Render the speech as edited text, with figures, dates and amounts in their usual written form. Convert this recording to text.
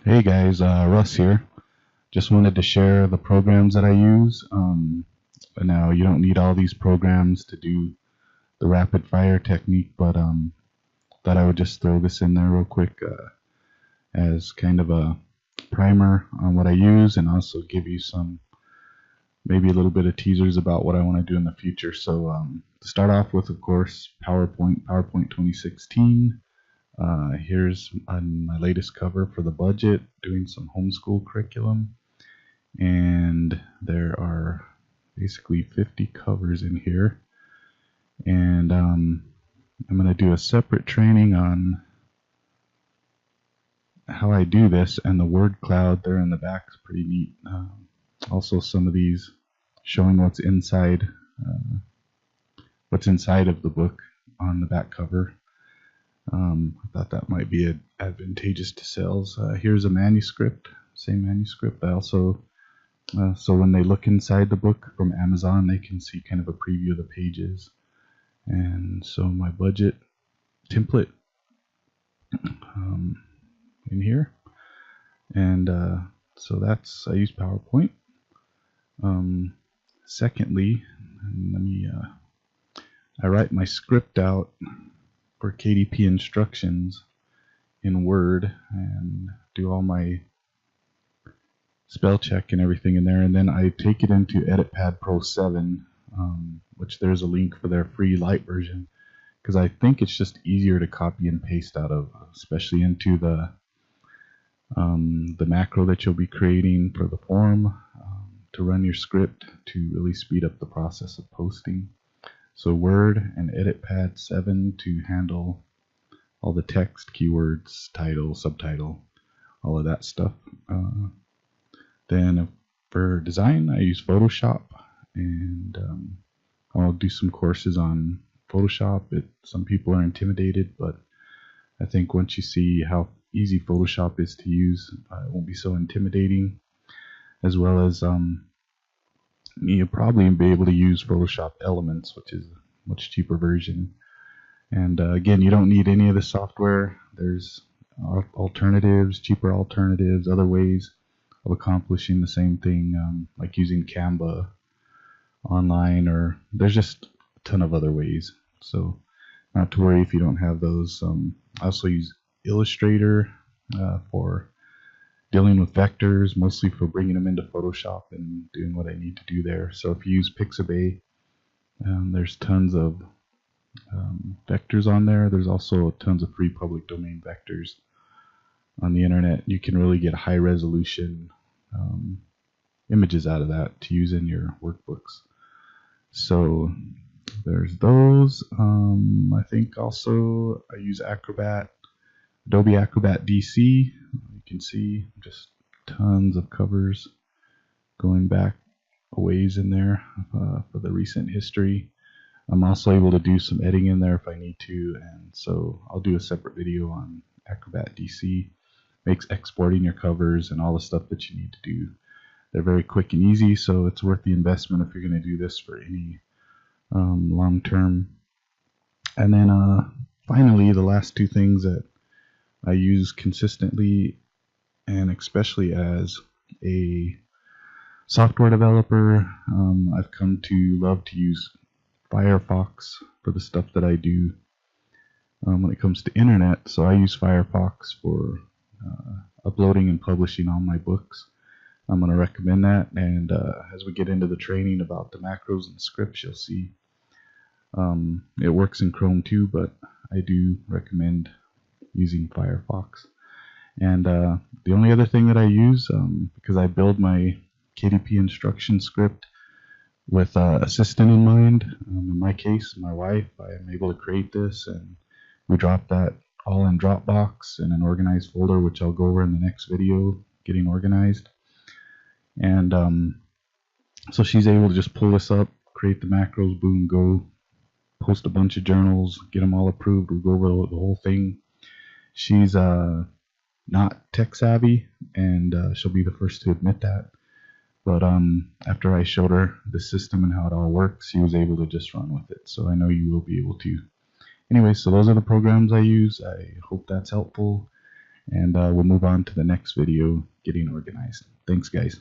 Hey guys, Russ here. Just wanted to share the programs that I use. Now you don't need all these programs to do the rapid fire technique, but thought I would just throw this in there real quick as kind of a primer on what I use, and also give you some maybe a little bit of teasers about what I want to do in the future. So to start off with, of course, PowerPoint 2016. Here's my latest cover for the budget, doing some homeschool curriculum, and there are basically 50 covers in here, and I'm going to do a separate training on how I do this, and the word cloud there in the back is pretty neat. Also some of these showing what's inside of the book on the back cover. I thought that might be advantageous to sales. Here's a manuscript, same manuscript. I also, so when they look inside the book from Amazon, they can see kind of a preview of the pages. And so my budget template in here. And so that's, I use PowerPoint. Secondly, I write my script out for KDP instructions in Word and do all my spell check and everything in there, and then I take it into EditPad Pro 7, which there's a link for their free light version, because I think it's just easier to copy and paste out of, especially into the macro that you'll be creating for the form to run your script to really speed up the process of posting. So Word and EditPad 7 to handle all the text, keywords, title, subtitle, all of that stuff. Then for design, I use Photoshop, and I'll do some courses on Photoshop. Some people are intimidated, but I think once you see how easy Photoshop is to use, it won't be so intimidating. As well as you'll probably be able to use Photoshop Elements, which is a much cheaper version. And again, you don't need any of the software. There's alternatives, cheaper alternatives, other ways of accomplishing the same thing, like using Canva online, or there's just a ton of other ways. So not to worry if you don't have those. I also use Illustrator for dealing with vectors, mostly for bringing them into Photoshop and doing what I need to do there. So if you use Pixabay, there's tons of vectors on there. There's also tons of free public domain vectors on the internet. You can really get high resolution images out of that to use in your workbooks. So there's those. I think also I use Adobe Acrobat DC. You can see just tons of covers going back a ways in there for the recent history. I'm also able to do some editing in there if I need to, and so I'll do a separate video on Acrobat DC. Makes exporting your covers and all the stuff that you need to do. They're very quick and easy, so it's worth the investment if you're going to do this for any long term. And then finally, the last two things that I use consistently, and especially as a software developer, I've come to love to use Firefox for the stuff that I do when it comes to internet. So I use Firefox for uploading and publishing all my books. I'm going to recommend that, and as we get into the training about the macros and scripts, you'll see it works in Chrome too, but I do recommend using Firefox. And the only other thing that I use, because I build my KDP instruction script with assistant in mind, in my case, my wife, I am able to create this, and we drop that all in Dropbox in an organized folder, which I'll go over in the next video, getting organized. And so she's able to just pull this up, create the macros, boom, go, post a bunch of journals, get them all approved, we'll go over the whole thing. She's not tech savvy, and she'll be the first to admit that. But after I showed her the system and how it all works, she was able to just run with it. So I know you will be able to. Anyway, so those are the programs I use. I hope that's helpful. and we'll move on to the next video, getting organized. Thanks, guys.